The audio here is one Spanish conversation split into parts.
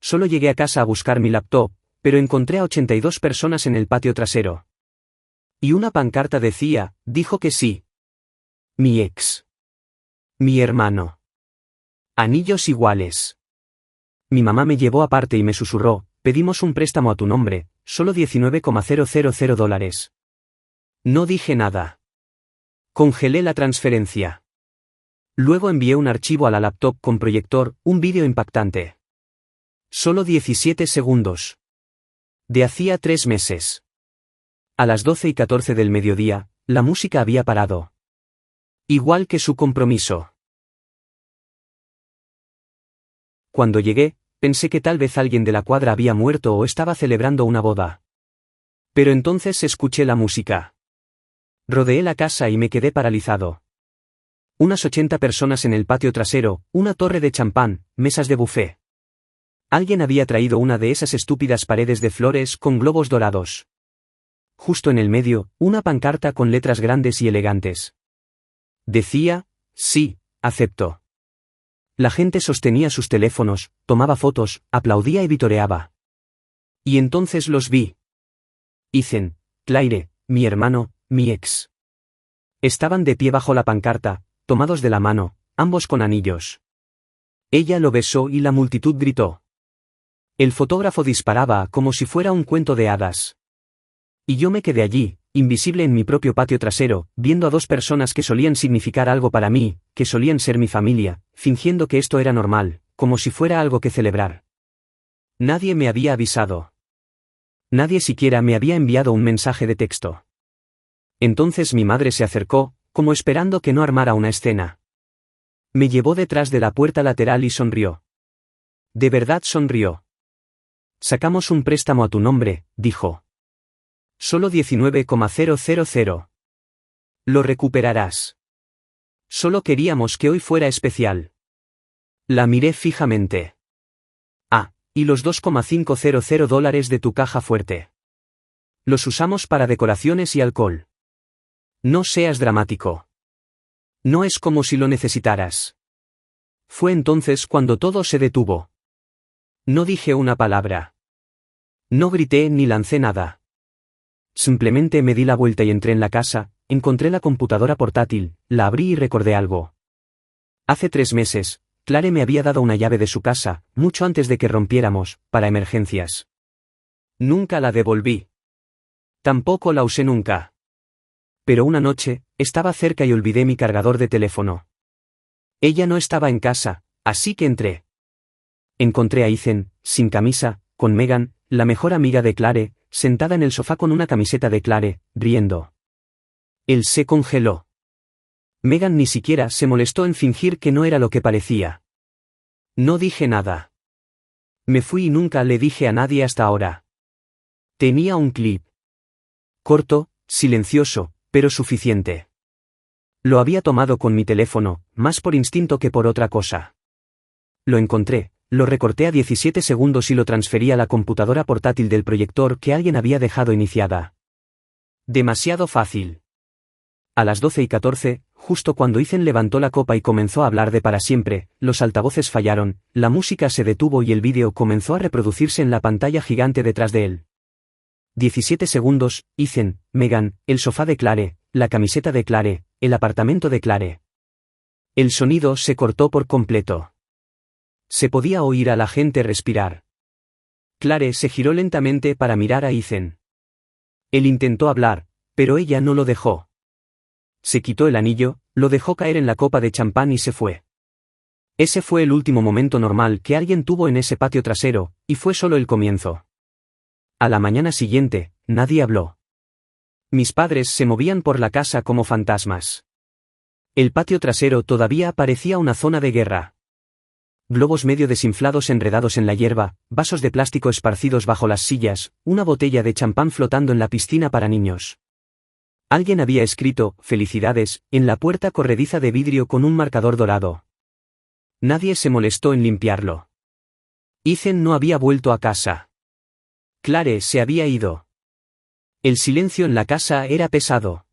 Solo llegué a casa a buscar mi laptop, pero encontré a 82 personas en el patio trasero. Y una pancarta decía, dijo que sí. Mi ex. Mi hermano. Anillos iguales. Mi mamá me llevó aparte y me susurró, pedimos un préstamo a tu nombre, solo $19,000. No dije nada. Congelé la transferencia. Luego envié un archivo a la laptop con proyector, un vídeo impactante. Solo 17 segundos. De hacía 3 meses. A las 12:14 del mediodía, la música había parado. Igual que su compromiso. Cuando llegué, pensé que tal vez alguien de la cuadra había muerto o estaba celebrando una boda. Pero entonces escuché la música. Rodeé la casa y me quedé paralizado. Unas 80 personas en el patio trasero, una torre de champán, mesas de buffet. Alguien había traído una de esas estúpidas paredes de flores con globos dorados. Justo en el medio, una pancarta con letras grandes y elegantes. Decía, sí, acepto. La gente sostenía sus teléfonos, tomaba fotos, aplaudía y vitoreaba. Y entonces los vi. Ethan, Claire, mi hermano, mi ex. Estaban de pie bajo la pancarta, tomados de la mano, ambos con anillos. Ella lo besó y la multitud gritó. El fotógrafo disparaba como si fuera un cuento de hadas. Y yo me quedé allí, invisible en mi propio patio trasero, viendo a dos personas que solían significar algo para mí, que solían ser mi familia, fingiendo que esto era normal, como si fuera algo que celebrar. Nadie me había avisado. Nadie siquiera me había enviado un mensaje de texto. Entonces mi madre se acercó, como esperando que no armara una escena. Me llevó detrás de la puerta lateral y sonrió. De verdad sonrió. Sacamos un préstamo a tu nombre, dijo. Solo 19,000. Lo recuperarás. Solo queríamos que hoy fuera especial. La miré fijamente. Ah, y los $2,500 de tu caja fuerte. Los usamos para decoraciones y alcohol. No seas dramático. No es como si lo necesitaras. Fue entonces cuando todo se detuvo. No dije una palabra. No grité ni lancé nada. Simplemente me di la vuelta y entré en la casa, encontré la computadora portátil, la abrí y recordé algo. Hace 3 meses, Claire me había dado una llave de su casa, mucho antes de que rompiéramos, para emergencias. Nunca la devolví. Tampoco la usé nunca. Pero una noche, estaba cerca y olvidé mi cargador de teléfono. Ella no estaba en casa, así que entré. Encontré a Ethan, sin camisa, con Megan, la mejor amiga de Claire, sentada en el sofá con una camiseta de Claire, riendo. Él se congeló. Megan ni siquiera se molestó en fingir que no era lo que parecía. No dije nada. Me fui y nunca le dije a nadie hasta ahora. Tenía un clip. Corto, silencioso, pero suficiente. Lo había tomado con mi teléfono, más por instinto que por otra cosa. Lo encontré. Lo recorté a 17 segundos y lo transferí a la computadora portátil del proyector que alguien había dejado iniciada. Demasiado fácil. A las 12:14, justo cuando Ethan levantó la copa y comenzó a hablar de para siempre, los altavoces fallaron, la música se detuvo y el vídeo comenzó a reproducirse en la pantalla gigante detrás de él. 17 segundos, Ethan, Megan, el sofá de Claire, la camiseta de Claire, el apartamento de Claire. El sonido se cortó por completo. Se podía oír a la gente respirar. Claire se giró lentamente para mirar a Ethan. Él intentó hablar, pero ella no lo dejó. Se quitó el anillo, lo dejó caer en la copa de champán y se fue. Ese fue el último momento normal que alguien tuvo en ese patio trasero, y fue solo el comienzo. A la mañana siguiente, nadie habló. Mis padres se movían por la casa como fantasmas. El patio trasero todavía parecía una zona de guerra. Globos medio desinflados enredados en la hierba, vasos de plástico esparcidos bajo las sillas, una botella de champán flotando en la piscina para niños. Alguien había escrito, felicidades, en la puerta corrediza de vidrio con un marcador dorado. Nadie se molestó en limpiarlo. Ethan no había vuelto a casa. Claire se había ido. El silencio en la casa era pesado.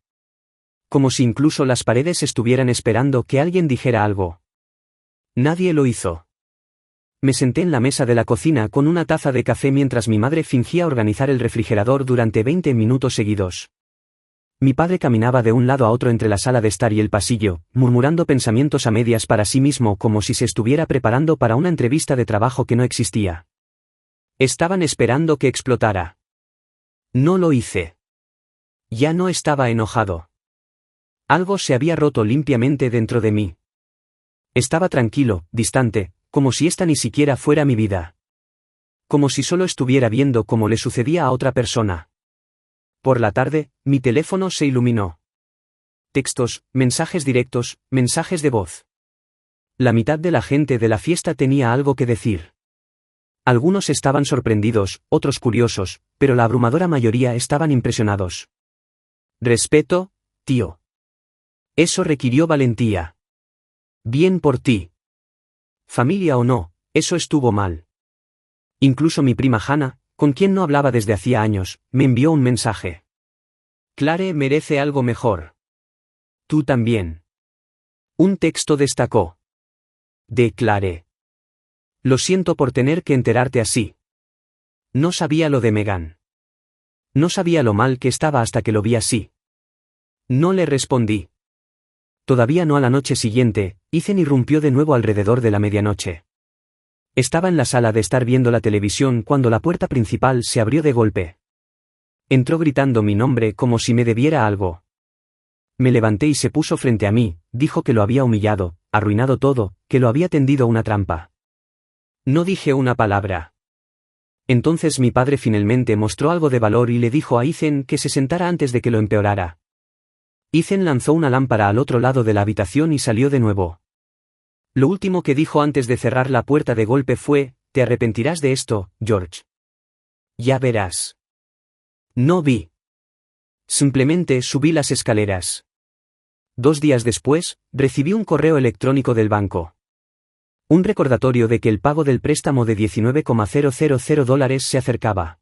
Como si incluso las paredes estuvieran esperando que alguien dijera algo. Nadie lo hizo. me senté en la mesa de la cocina con una taza de café mientras mi madre fingía organizar el refrigerador durante 20 minutos seguidos. Mi padre caminaba de un lado a otro entre la sala de estar y el pasillo, murmurando pensamientos a medias para sí mismo como si se estuviera preparando para una entrevista de trabajo que no existía. Estaban esperando que explotara. No lo hice. Ya no estaba enojado. Algo se había roto limpiamente dentro de mí. Estaba tranquilo, distante, como si esta ni siquiera fuera mi vida. Como si solo estuviera viendo cómo le sucedía a otra persona. Por la tarde, mi teléfono se iluminó. Textos, mensajes directos, mensajes de voz. La mitad de la gente de la fiesta tenía algo que decir. Algunos estaban sorprendidos, otros curiosos, pero la abrumadora mayoría estaban impresionados. Respeto, tío. Eso requirió valentía. Bien por ti. Familia o no, eso estuvo mal. Incluso mi prima Hannah, con quien no hablaba desde hacía años, me envió un mensaje. Clare merece algo mejor. Tú también. Un texto destacó. De Clare. Lo siento por tener que enterarte así. No sabía lo de Megan. No sabía lo mal que estaba hasta que lo vi así. No le respondí. Todavía no a la noche siguiente, Ethan irrumpió de nuevo alrededor de la medianoche. Estaba en la sala de estar viendo la televisión cuando la puerta principal se abrió de golpe. Entró gritando mi nombre como si me debiera algo. Me levanté y se puso frente a mí, dijo que lo había humillado, arruinado todo, que lo había tendido una trampa. No dije una palabra. Entonces mi padre finalmente mostró algo de valor y le dijo a Ethan que se sentara antes de que lo empeorara. Ethan lanzó una lámpara al otro lado de la habitación y salió de nuevo. Lo último que dijo antes de cerrar la puerta de golpe fue, «Te arrepentirás de esto, George». Ya verás. No vi. Simplemente subí las escaleras. 2 días después, recibí un correo electrónico del banco. Un recordatorio de que el pago del préstamo de $19,000 se acercaba.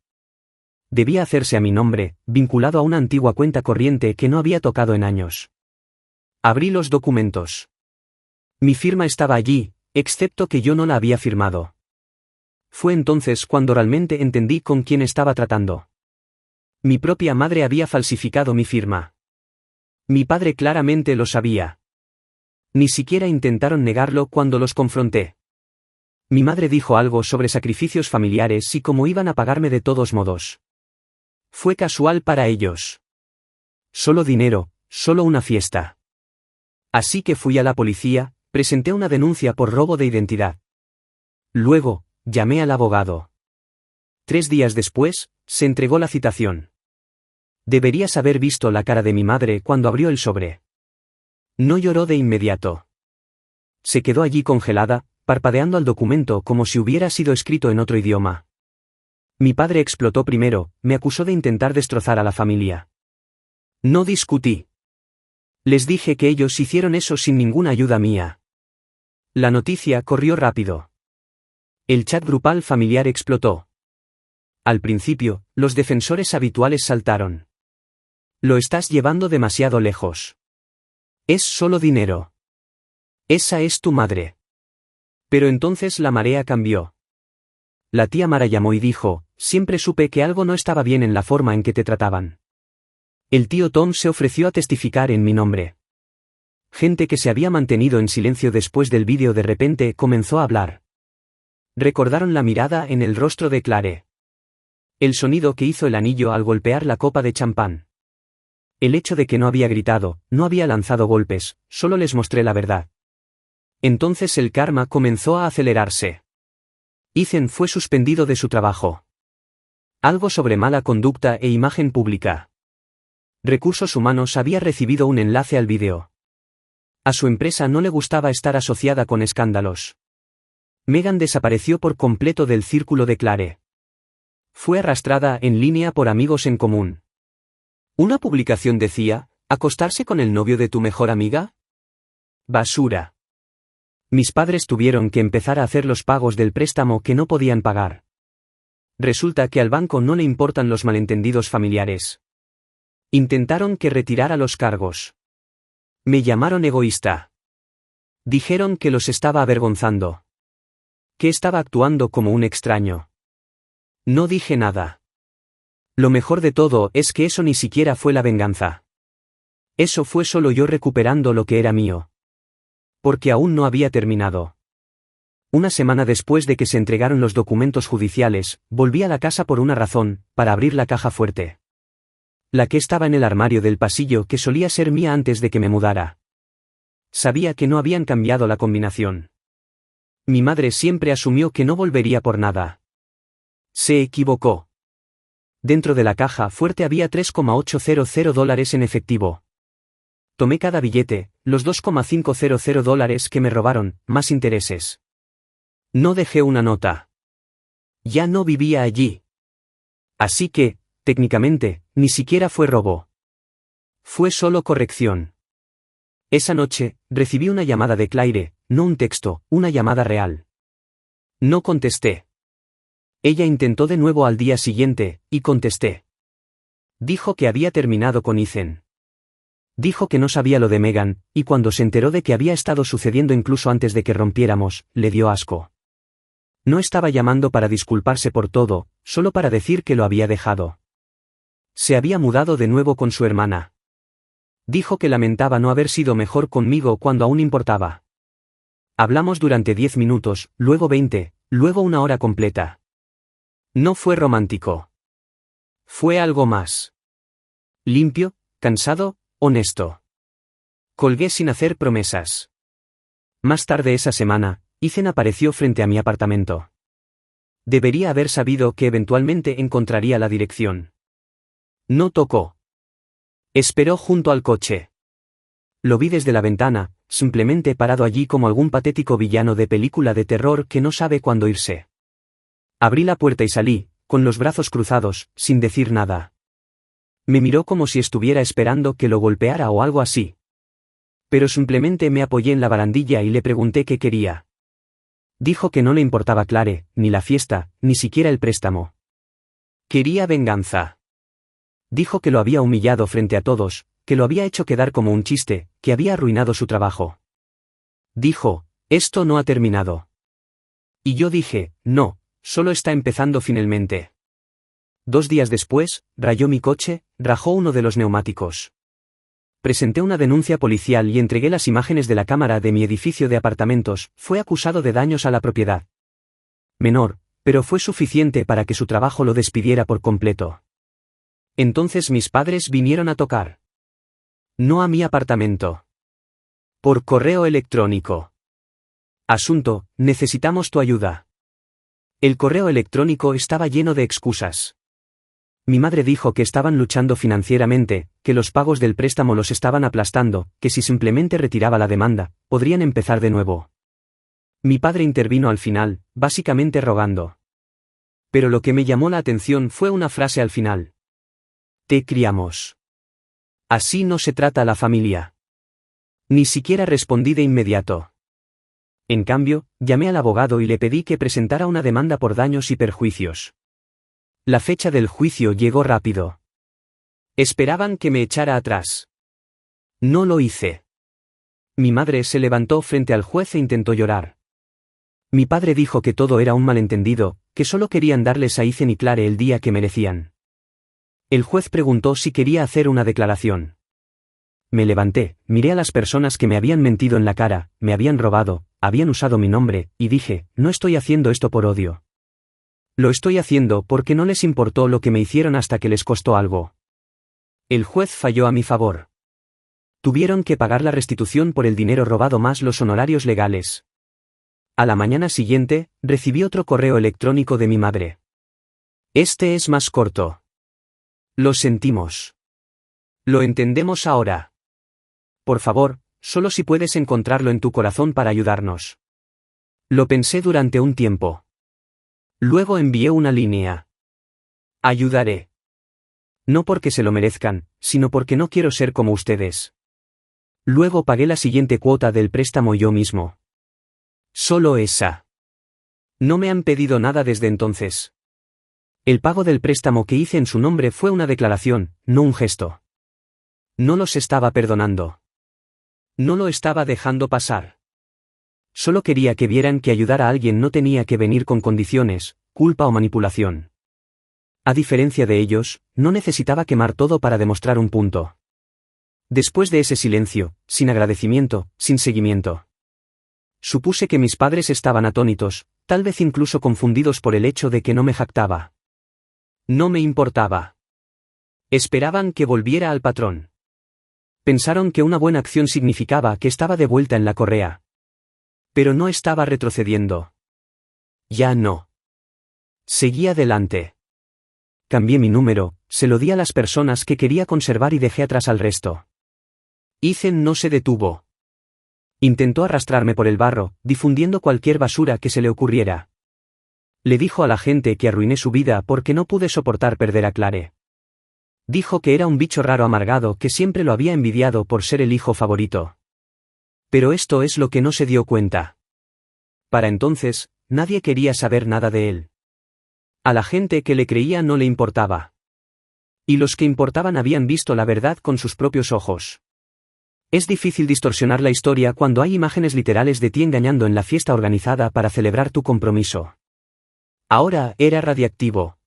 Debía hacerse a mi nombre, vinculado a una antigua cuenta corriente que no había tocado en años. Abrí los documentos. Mi firma estaba allí, excepto que yo no la había firmado. Fue entonces cuando realmente entendí con quién estaba tratando. Mi propia madre había falsificado mi firma. Mi padre claramente lo sabía. Ni siquiera intentaron negarlo cuando los confronté. Mi madre dijo algo sobre sacrificios familiares y cómo iban a pagarme de todos modos. Fue casual para ellos. Solo dinero, solo una fiesta. Así que fui a la policía, presenté una denuncia por robo de identidad. Luego, llamé al abogado. 3 días después, se entregó la citación. Deberías haber visto la cara de mi madre cuando abrió el sobre. No lloró de inmediato. Se quedó allí congelada, parpadeando al documento como si hubiera sido escrito en otro idioma. Mi padre explotó primero, me acusó de intentar destrozar a la familia. No discutí. Les dije que ellos hicieron eso sin ninguna ayuda mía. La noticia corrió rápido. El chat grupal familiar explotó. Al principio, los defensores habituales saltaron. Lo estás llevando demasiado lejos. Es solo dinero. Esa es tu madre. Pero entonces la marea cambió. La tía Mara llamó y dijo, siempre supe que algo no estaba bien en la forma en que te trataban. El tío Tom se ofreció a testificar en mi nombre. Gente que se había mantenido en silencio después del vídeo de repente comenzó a hablar. Recordaron la mirada en el rostro de Clare. El sonido que hizo el anillo al golpear la copa de champán. El hecho de que no había gritado, no había lanzado golpes, solo les mostré la verdad. Entonces el karma comenzó a acelerarse. Ethan fue suspendido de su trabajo. Algo sobre mala conducta e imagen pública. Recursos Humanos había recibido un enlace al vídeo. A su empresa no le gustaba estar asociada con escándalos. Megan desapareció por completo del círculo de Clare. Fue arrastrada en línea por amigos en común. Una publicación decía, ¿acostarse con el novio de tu mejor amiga? Basura. Mis padres tuvieron que empezar a hacer los pagos del préstamo que no podían pagar. Resulta que al banco no le importan los malentendidos familiares. Intentaron que retirara los cargos. Me llamaron egoísta. Dijeron que los estaba avergonzando. que estaba actuando como un extraño. No dije nada. Lo mejor de todo es que eso ni siquiera fue la venganza. Eso fue solo yo recuperando lo que era mío. Porque aún no había terminado. Una semana después de que se entregaron los documentos judiciales, volví a la casa por una razón, para abrir la caja fuerte. La que estaba en el armario del pasillo que solía ser mía antes de que me mudara. Sabía que no habían cambiado la combinación. Mi madre siempre asumió que no volvería por nada. Se equivocó. Dentro de la caja fuerte había $3,800 en efectivo. Tomé cada billete, los $2,500 que me robaron, más intereses. No dejé una nota. Ya no vivía allí. Así que, técnicamente, ni siquiera fue robo. Fue solo corrección. Esa noche, recibí una llamada de Claire, no un texto, una llamada real. No contesté. Ella intentó de nuevo al día siguiente, y contesté. Dijo que había terminado con Ethan. Dijo que no sabía lo de Megan, y cuando se enteró de que había estado sucediendo incluso antes de que rompiéramos, le dio asco. No estaba llamando para disculparse por todo, solo para decir que lo había dejado. Se había mudado de nuevo con su hermana. Dijo que lamentaba no haber sido mejor conmigo cuando aún importaba. Hablamos durante 10 minutos, luego 20, luego una hora completa. No fue romántico. Fue algo más. Limpio, cansado, honesto. Colgué sin hacer promesas. Más tarde esa semana, Ethan apareció frente a mi apartamento. Debería haber sabido que eventualmente encontraría la dirección. No tocó. Esperó junto al coche. Lo vi desde la ventana, simplemente parado allí como algún patético villano de película de terror que no sabe cuándo irse. Abrí la puerta y salí, con los brazos cruzados, sin decir nada. Me miró como si estuviera esperando que lo golpeara o algo así. Pero simplemente me apoyé en la barandilla y le pregunté qué quería. Dijo que no le importaba Claire, ni la fiesta, ni siquiera el préstamo. Quería venganza. Dijo que lo había humillado frente a todos, que lo había hecho quedar como un chiste, que había arruinado su trabajo. Dijo, esto no ha terminado. Y yo dije, no, solo está empezando finalmente. 2 días después, rayó mi coche, rajó uno de los neumáticos. Presenté una denuncia policial y entregué las imágenes de la cámara de mi edificio de apartamentos. Fue acusado de daños a la propiedad. Menor, pero fue suficiente para que su trabajo lo despidiera por completo. Entonces mis padres vinieron a tocar. No a mi apartamento. Por correo electrónico. Asunto, necesitamos tu ayuda. El correo electrónico estaba lleno de excusas. Mi madre dijo que estaban luchando financieramente, que los pagos del préstamo los estaban aplastando, que si simplemente retiraba la demanda, podrían empezar de nuevo. Mi padre intervino al final, básicamente rogando. Pero lo que me llamó la atención fue una frase al final. Te criamos. Así no se trata a la familia. Ni siquiera respondí de inmediato. En cambio, llamé al abogado y le pedí que presentara una demanda por daños y perjuicios. La fecha del juicio llegó rápido. Esperaban que me echara atrás. No lo hice. Mi madre se levantó frente al juez e intentó llorar. Mi padre dijo que todo era un malentendido, que solo querían darles a Ethan y Claire el día que merecían. El juez preguntó si quería hacer una declaración. Me levanté, miré a las personas que me habían mentido en la cara, me habían robado, habían usado mi nombre, y dije, no estoy haciendo esto por odio. Lo estoy haciendo porque no les importó lo que me hicieron hasta que les costó algo. El juez falló a mi favor. Tuvieron que pagar la restitución por el dinero robado más los honorarios legales. A la mañana siguiente, recibí otro correo electrónico de mi madre. Este es más corto. Lo sentimos. Lo entendemos ahora. Por favor, solo si puedes encontrarlo en tu corazón para ayudarnos. Lo pensé durante un tiempo. Luego envié una línea. Ayudaré. No porque se lo merezcan, sino porque no quiero ser como ustedes. Luego pagué la siguiente cuota del préstamo yo mismo. Solo esa. No me han pedido nada desde entonces. El pago del préstamo que hice en su nombre fue una declaración, no un gesto. No los estaba perdonando. No lo estaba dejando pasar. Solo quería que vieran que ayudar a alguien no tenía que venir con condiciones, culpa o manipulación. A diferencia de ellos, no necesitaba quemar todo para demostrar un punto. Después de ese silencio, sin agradecimiento, sin seguimiento. Supuse que mis padres estaban atónitos, tal vez incluso confundidos por el hecho de que no me jactaba. No me importaba. Esperaban que volviera al patrón. Pensaron que una buena acción significaba que estaba de vuelta en la correa. Pero no estaba retrocediendo. Ya no. Seguí adelante. Cambié mi número, se lo di a las personas que quería conservar y dejé atrás al resto. Ethan no se detuvo. Intentó arrastrarme por el barro, difundiendo cualquier basura que se le ocurriera. Le dijo a la gente que arruiné su vida porque no pude soportar perder a Clare. Dijo que era un bicho raro amargado que siempre lo había envidiado por ser el hijo favorito. Pero esto es lo que no se dio cuenta. Para entonces, nadie quería saber nada de él. A la gente que le creía no le importaba. Y los que importaban habían visto la verdad con sus propios ojos. Es difícil distorsionar la historia cuando hay imágenes literales de ti engañando en la fiesta organizada para celebrar tu compromiso. Ahora era radiactivo.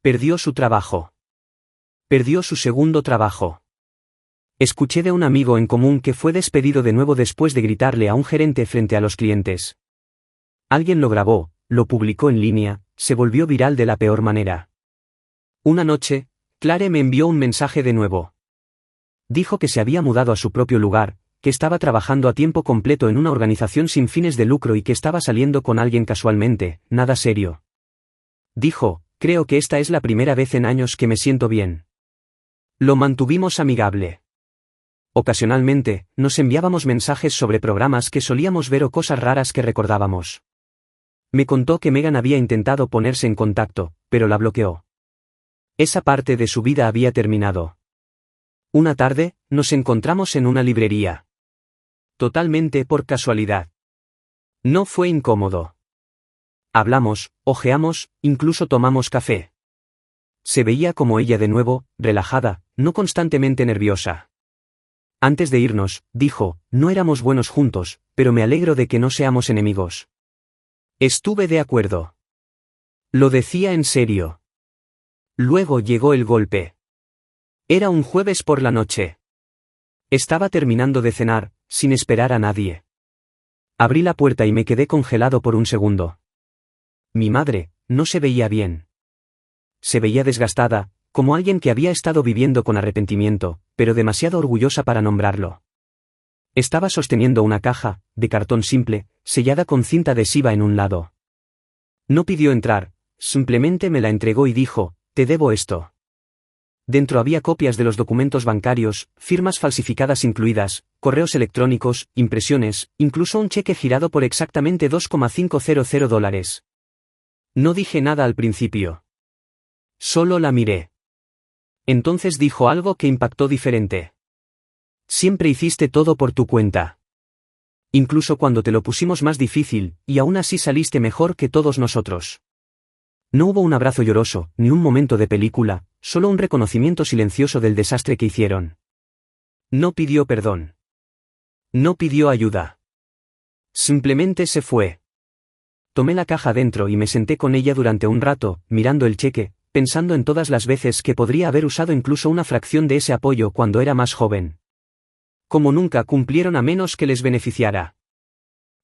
Perdió su trabajo. Perdió su segundo trabajo. Escuché de un amigo en común que fue despedido de nuevo después de gritarle a un gerente frente a los clientes. Alguien lo grabó, lo publicó en línea, se volvió viral de la peor manera. Una noche, Clare me envió un mensaje de nuevo. Dijo que se había mudado a su propio lugar, que estaba trabajando a tiempo completo en una organización sin fines de lucro y que estaba saliendo con alguien casualmente, nada serio. Dijo, creo que esta es la primera vez en años que me siento bien. Lo mantuvimos amigable. Ocasionalmente, nos enviábamos mensajes sobre programas que solíamos ver o cosas raras que recordábamos. Me contó que Megan había intentado ponerse en contacto, pero la bloqueó. Esa parte de su vida había terminado. Una tarde, nos encontramos en una librería. Totalmente por casualidad. No fue incómodo. Hablamos, ojeamos, incluso tomamos café. Se veía como ella de nuevo, relajada, no constantemente nerviosa. Antes de irnos, dijo, no éramos buenos juntos, pero me alegro de que no seamos enemigos. Estuve de acuerdo. Lo decía en serio. Luego llegó el golpe. Era un jueves por la noche. Estaba terminando de cenar, sin esperar a nadie. Abrí la puerta y me quedé congelado por un segundo. Mi madre, no se veía bien. Se veía desgastada, como alguien que había estado viviendo con arrepentimiento, pero demasiado orgullosa para nombrarlo. Estaba sosteniendo una caja, de cartón simple, sellada con cinta adhesiva en un lado. No pidió entrar, simplemente me la entregó y dijo, te debo esto. Dentro había copias de los documentos bancarios, firmas falsificadas incluidas, correos electrónicos, impresiones, incluso un cheque girado por exactamente $2,500. No dije nada al principio. Solo la miré. Entonces dijo algo que impactó diferente. Siempre hiciste todo por tu cuenta. Incluso cuando te lo pusimos más difícil, y aún así saliste mejor que todos nosotros. No hubo un abrazo lloroso, ni un momento de película, solo un reconocimiento silencioso del desastre que hicieron. No pidió perdón. No pidió ayuda. Simplemente se fue. Tomé la caja dentro y me senté con ella durante un rato, mirando el cheque, pensando en todas las veces que podría haber usado incluso una fracción de ese apoyo cuando era más joven. Como nunca cumplieron a menos que les beneficiara.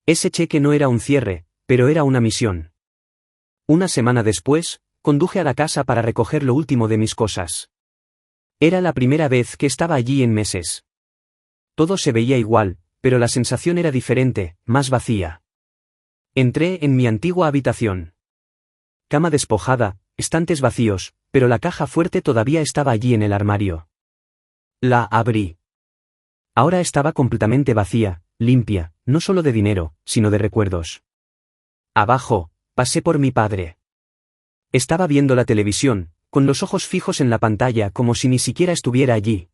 Ese cheque no era un cierre, pero era una misión. Una semana después, conduje a la casa para recoger lo último de mis cosas. Era la primera vez que estaba allí en meses. Todo se veía igual, pero la sensación era diferente, más vacía. Entré en mi antigua habitación. Cama despojada, estantes vacíos, pero la caja fuerte todavía estaba allí en el armario. La abrí. Ahora estaba completamente vacía, limpia, no solo de dinero, sino de recuerdos. Abajo, pasé por mi padre. Estaba viendo la televisión, con los ojos fijos en la pantalla como si ni siquiera estuviera allí.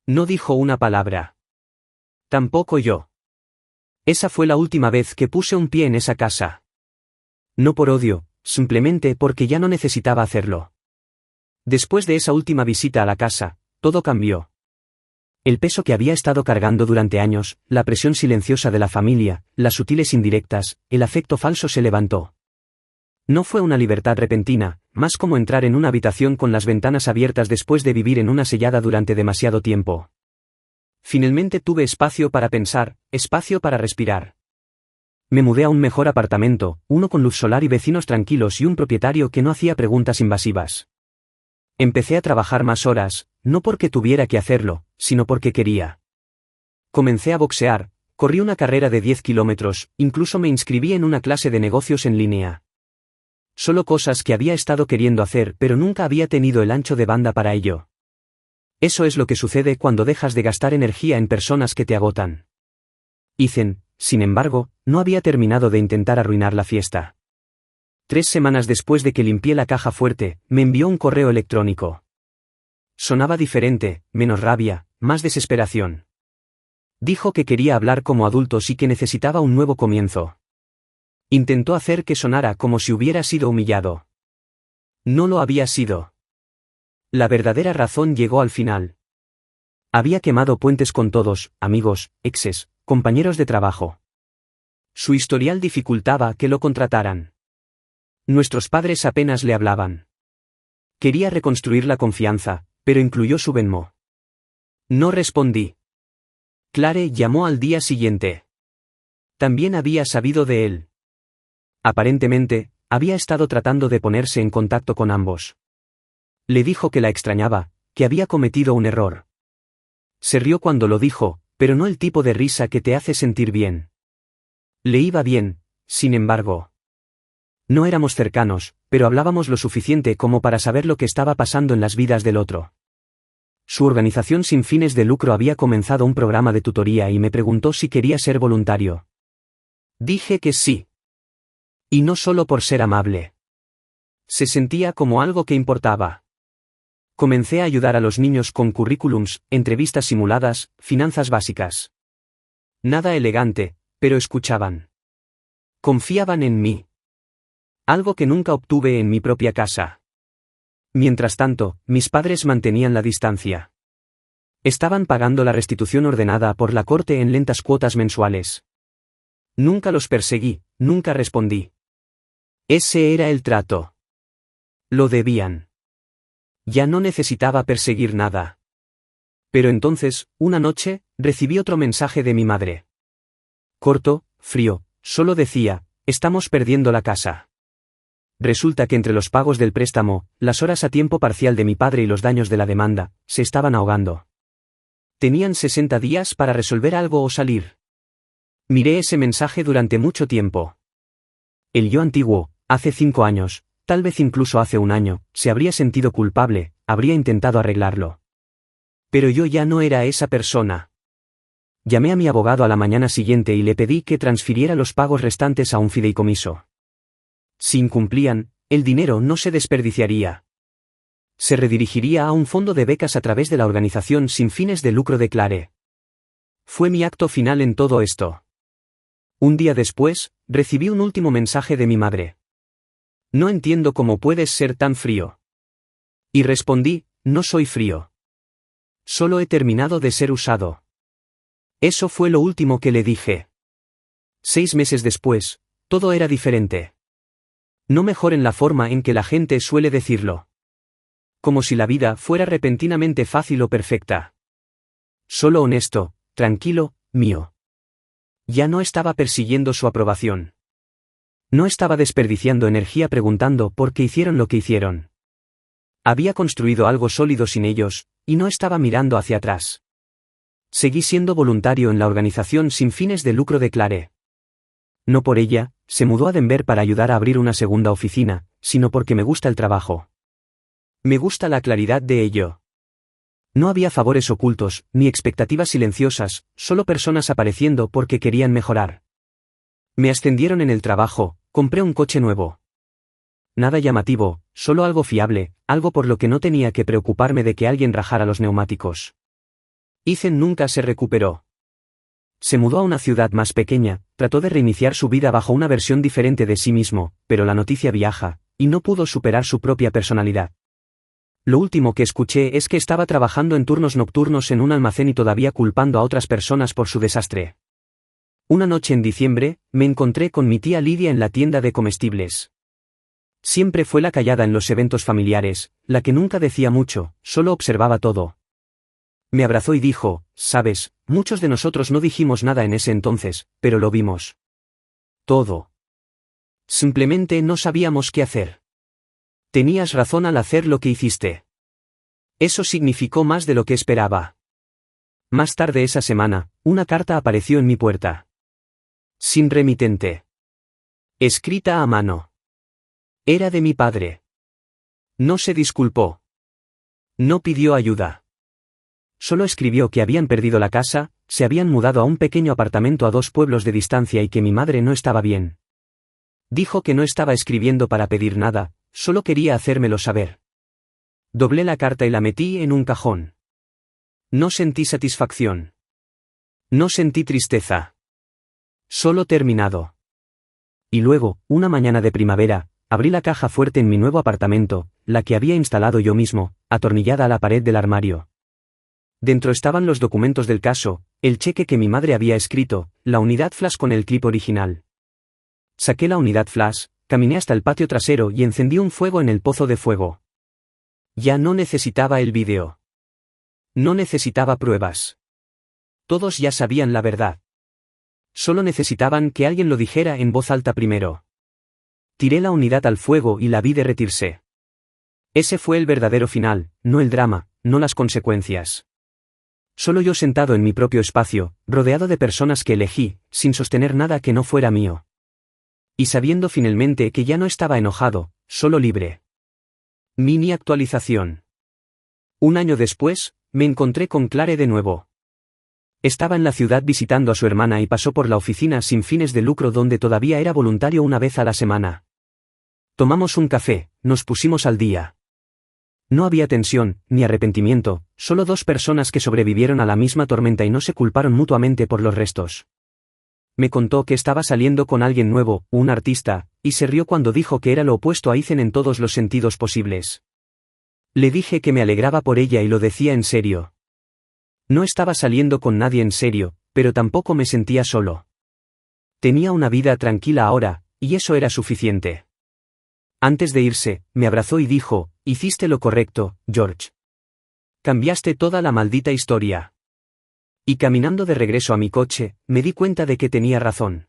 No dijo una palabra. Tampoco yo. Esa fue la última vez que puse un pie en esa casa. No por odio, simplemente porque ya no necesitaba hacerlo. Después de esa última visita a la casa, todo cambió. El peso que había estado cargando durante años, la presión silenciosa de la familia, las sutiles indirectas, el afecto falso se levantó. No fue una libertad repentina, más como entrar en una habitación con las ventanas abiertas después de vivir en una sellada durante demasiado tiempo. Finalmente tuve espacio para pensar, espacio para respirar. Me mudé a un mejor apartamento, uno con luz solar y vecinos tranquilos y un propietario que no hacía preguntas invasivas. Empecé a trabajar más horas, no porque tuviera que hacerlo, sino porque quería. Comencé a boxear, corrí una carrera de 10 kilómetros, incluso me inscribí en una clase de negocios en línea. Solo cosas que había estado queriendo hacer pero nunca había tenido el ancho de banda para ello. Eso es lo que sucede cuando dejas de gastar energía en personas que te agotan. Ethan, sin embargo, no había terminado de intentar arruinar la fiesta. 3 semanas después de que limpié la caja fuerte, me envió un correo electrónico. Sonaba diferente, menos rabia, más desesperación. Dijo que quería hablar como adultos y que necesitaba un nuevo comienzo. Intentó hacer que sonara como si hubiera sido humillado. No lo había sido. La verdadera razón llegó al final. Había quemado puentes con todos, amigos, exes, compañeros de trabajo. Su historial dificultaba que lo contrataran. Nuestros padres apenas le hablaban. Quería reconstruir la confianza, pero incluyó su Venmo. No respondí. Clare llamó al día siguiente. También había sabido de él. Aparentemente, había estado tratando de ponerse en contacto con ambos. Le dijo que la extrañaba, que había cometido un error. Se rió cuando lo dijo, pero no el tipo de risa que te hace sentir bien. Le iba bien, sin embargo. No éramos cercanos, pero hablábamos lo suficiente como para saber lo que estaba pasando en las vidas del otro. Su organización sin fines de lucro había comenzado un programa de tutoría y me preguntó si quería ser voluntario. Dije que sí. Y no solo por ser amable. Se sentía como algo que importaba. Comencé a ayudar a los niños con currículums, entrevistas simuladas, finanzas básicas. Nada elegante, pero escuchaban. Confiaban en mí. Algo que nunca obtuve en mi propia casa. Mientras tanto, mis padres mantenían la distancia. Estaban pagando la restitución ordenada por la corte en lentas cuotas mensuales. Nunca los perseguí, nunca respondí. Ese era el trato. Lo debían. Ya no necesitaba perseguir nada. Pero entonces, una noche, recibí otro mensaje de mi madre. Corto, frío, solo decía, estamos perdiendo la casa. Resulta que entre los pagos del préstamo, las horas a tiempo parcial de mi padre y los daños de la demanda, se estaban ahogando. Tenían 60 días para resolver algo o salir. Miré ese mensaje durante mucho tiempo. El yo antiguo, hace 5 años, tal vez incluso hace 1 año, se habría sentido culpable, habría intentado arreglarlo. Pero yo ya no era esa persona. Llamé a mi abogado a la mañana siguiente y le pedí que transfiriera los pagos restantes a un fideicomiso. Si incumplían, el dinero no se desperdiciaría. Se redirigiría a un fondo de becas a través de la organización sin fines de lucro de Clare. Fue mi acto final en todo esto. Un día después, recibí un último mensaje de mi madre. No entiendo cómo puedes ser tan frío. Y respondí, no soy frío. Solo he terminado de ser usado. Eso fue lo último que le dije. 6 meses después, todo era diferente. No mejor en la forma en que la gente suele decirlo. Como si la vida fuera repentinamente fácil o perfecta. Solo honesto, tranquilo, mío. Ya no estaba persiguiendo su aprobación. No estaba desperdiciando energía preguntando por qué hicieron lo que hicieron. Había construido algo sólido sin ellos, y no estaba mirando hacia atrás. Seguí siendo voluntario en la organización sin fines de lucro de Clare. No por ella, se mudó a Denver para ayudar a abrir una segunda oficina, sino porque me gusta el trabajo. Me gusta la claridad de ello. No había favores ocultos, ni expectativas silenciosas, solo personas apareciendo porque querían mejorar. Me ascendieron en el trabajo, compré un coche nuevo. Nada llamativo, solo algo fiable, algo por lo que no tenía que preocuparme de que alguien rajara los neumáticos. Ethan nunca se recuperó. Se mudó a una ciudad más pequeña, trató de reiniciar su vida bajo una versión diferente de sí mismo, pero la noticia viaja, y no pudo superar su propia personalidad. Lo último que escuché es que estaba trabajando en turnos nocturnos en un almacén y todavía culpando a otras personas por su desastre. Una noche en diciembre, me encontré con mi tía Lidia en la tienda de comestibles. Siempre fue la callada en los eventos familiares, la que nunca decía mucho, solo observaba todo. Me abrazó y dijo, sabes, muchos de nosotros no dijimos nada en ese entonces, pero lo vimos. Todo. Simplemente no sabíamos qué hacer. Tenías razón al hacer lo que hiciste. Eso significó más de lo que esperaba. Más tarde esa semana, una carta apareció en mi puerta. Sin remitente. Escrita a mano. Era de mi padre. No se disculpó. No pidió ayuda. Solo escribió que habían perdido la casa, se habían mudado a un pequeño apartamento a 2 pueblos de distancia y que mi madre no estaba bien. Dijo que no estaba escribiendo para pedir nada, solo quería hacérmelo saber. Doblé la carta y la metí en un cajón. No sentí satisfacción. No sentí tristeza. Solo terminado. Y luego, una mañana de primavera, abrí la caja fuerte en mi nuevo apartamento, la que había instalado yo mismo, atornillada a la pared del armario. Dentro estaban los documentos del caso, el cheque que mi madre había escrito, la unidad flash con el clip original. Saqué la unidad flash, caminé hasta el patio trasero y encendí un fuego en el pozo de fuego. Ya no necesitaba el vídeo. No necesitaba pruebas. Todos ya sabían la verdad. Solo necesitaban que alguien lo dijera en voz alta primero. Tiré la unidad al fuego y la vi derretirse. Ese fue el verdadero final, no el drama, no las consecuencias. Solo yo sentado en mi propio espacio, rodeado de personas que elegí, sin sostener nada que no fuera mío. Y sabiendo finalmente que ya no estaba enojado, solo libre. Mini actualización. Un año después, me encontré con Clare de nuevo. Estaba en la ciudad visitando a su hermana y pasó por la oficina sin fines de lucro donde todavía era voluntario una vez a la semana. Tomamos un café, nos pusimos al día. No había tensión, ni arrepentimiento, solo 2 personas que sobrevivieron a la misma tormenta y no se culparon mutuamente por los restos. Me contó que estaba saliendo con alguien nuevo, un artista, y se rió cuando dijo que era lo opuesto a Ethan en todos los sentidos posibles. Le dije que me alegraba por ella y lo decía en serio. No estaba saliendo con nadie en serio, pero tampoco me sentía solo. Tenía una vida tranquila ahora, y eso era suficiente. Antes de irse, me abrazó y dijo, hiciste lo correcto, George. Cambiaste toda la maldita historia. Y caminando de regreso a mi coche, me di cuenta de que tenía razón.